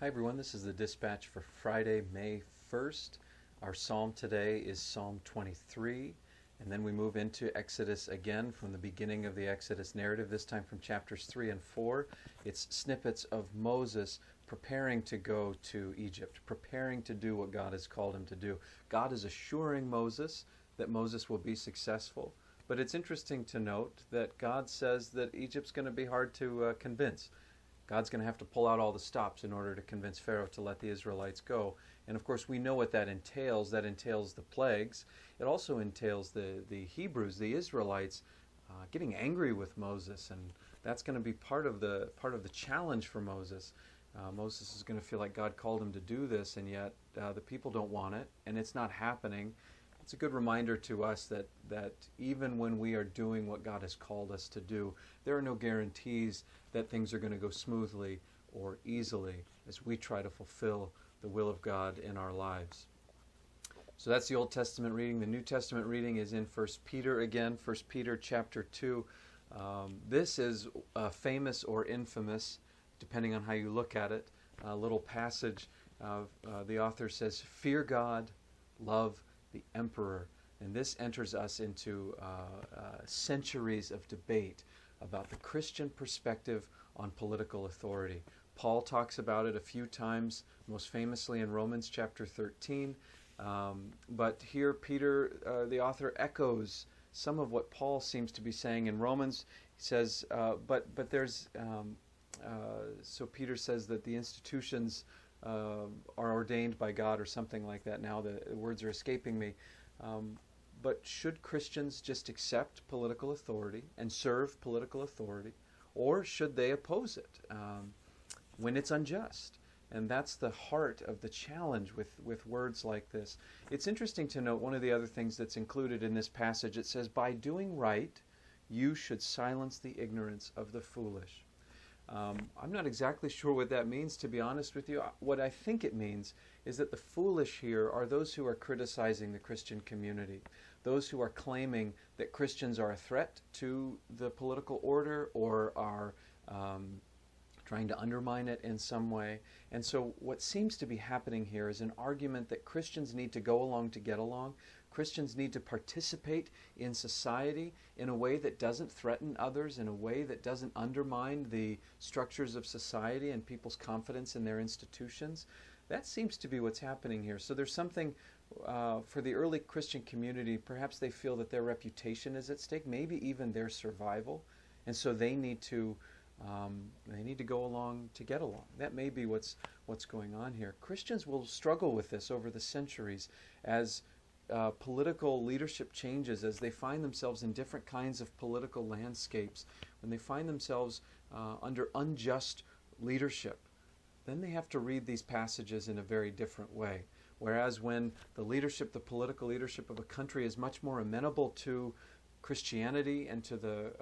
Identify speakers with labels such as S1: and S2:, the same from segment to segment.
S1: Hi everyone, this is the dispatch for Friday, May 1st. Our psalm today is Psalm 23, and then we move into Exodus again from the beginning of the Exodus narrative, this time from chapters 3 and 4. It's snippets of Moses preparing to go to Egypt, preparing to do what God has called him to do. God is assuring Moses that Moses will be successful, but it's interesting to note that God says that Egypt's going to be hard to convince. God's going to have to pull out all the stops in order to convince Pharaoh to let the Israelites go. And of course, we know what that entails. That entails the plagues. It also entails the Hebrews, the Israelites, getting angry with Moses, and that's going to be part of the challenge for Moses. Moses is going to feel like God called him to do this, and yet the people don't want it, and it's not happening. It's a good reminder to us that even when we are doing what God has called us to do, there are no guarantees that things are going to go smoothly or easily as we try to fulfill the will of God in our lives. So that's the Old Testament reading. The New Testament reading is in 1 Peter again, 1 Peter chapter 2. This is famous or infamous, depending on how you look at it. A little passage. The author says, "Fear God, love the emperor." And this enters us into centuries of debate about the Christian perspective on political authority. Paul talks about it a few times, most famously in Romans chapter 13. But here Peter, the author, echoes some of what Paul seems to be saying in Romans. He says, but there's, so Peter says that the institutions are ordained by God or something like that. Now the words are escaping me. But should Christians just accept political authority and serve political authority, or should they oppose it when it's unjust? And that's the heart of the challenge with words like this. It's interesting to note one of the other things that's included in this passage. It says, "By doing right, you should silence the ignorance of the foolish." I'm not exactly sure what that means, to be honest with you. What I think it means is that the foolish here are those who are criticizing the Christian community, those who are claiming that Christians are a threat to the political order or are trying to undermine it in some way. And so what seems to be happening here is an argument that Christians need to go along to get along. Christians need to participate in society in a way that doesn't threaten others, in a way that doesn't undermine the structures of society and people's confidence in their institutions. That seems to be what's happening here. So there's something for the early Christian community. Perhaps they feel that their reputation is at stake, maybe even their survival, and so they need to go along to get along. That may be what's going on here. Christians will struggle with this over the centuries as political leadership changes, as they find themselves in different kinds of political landscapes, when they find themselves under unjust leadership. Then they have to read these passages in a very different way. Whereas when the political leadership of a country is much more amenable to Christianity and to the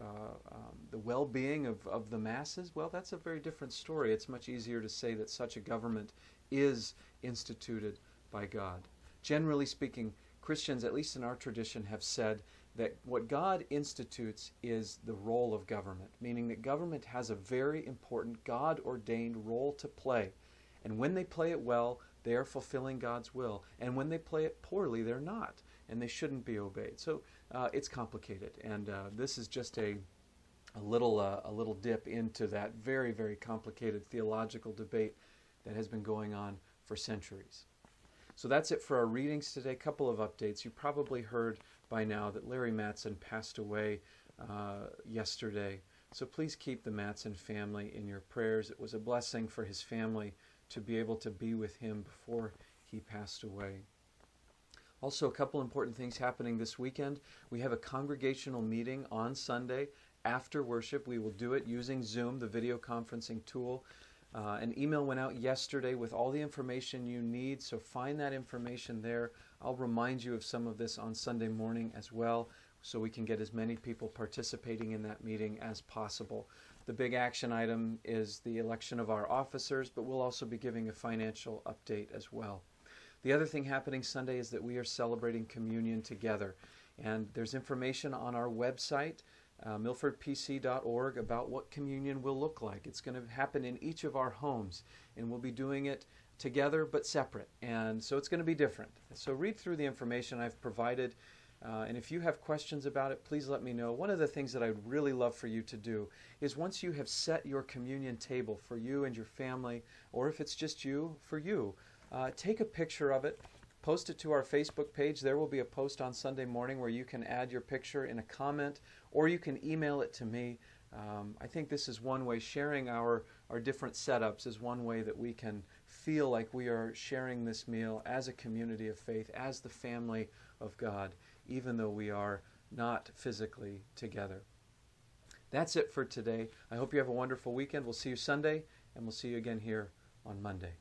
S1: well-being of the masses, well, that's a very different story. It's much easier to say that such a government is instituted by God. Generally speaking, Christians, at least in our tradition, have said that what God institutes is the role of government, meaning that government has a very important God-ordained role to play. And when they play it well, they are fulfilling God's will. And when they play it poorly, they're not. And they shouldn't be obeyed. So it's complicated. And this is just a little dip into that very, very complicated theological debate that has been going on for centuries. So that's it for our readings today. A couple of updates. You probably heard by now that Larry Matson passed away yesterday. So please keep the Matson family in your prayers. It was a blessing for his family to be able to be with him before he passed away. Also, a couple important things happening this weekend. We have a congregational meeting on Sunday after worship. We will do it using Zoom, the video conferencing tool. An email went out yesterday with all the information you need, so find that information there. I'll remind you of some of this on Sunday morning as well, so we can get as many people participating in that meeting as possible. The big action item is the election of our officers, but we'll also be giving a financial update as well. The other thing happening Sunday is that we are celebrating communion together. And there's information on our website milfordpc.org, about what communion will look like. It's going to happen in each of our homes, and we'll be doing it together but separate, and so it's going to be different. So read through the information I've provided, and if you have questions about it, please let me know. One of the things that I'd really love for you to do is, once you have set your communion table for you and your family, or if it's just you, for you, take a picture of it, post it to our Facebook page. There will be a post on Sunday morning where you can add your picture in a comment, or you can email it to me. I think this is one way. Sharing our different setups is one way that we can feel like we are sharing this meal as a community of faith, as the family of God, even though we are not physically together. That's it for today. I hope you have a wonderful weekend. We'll see you Sunday, and we'll see you again here on Monday.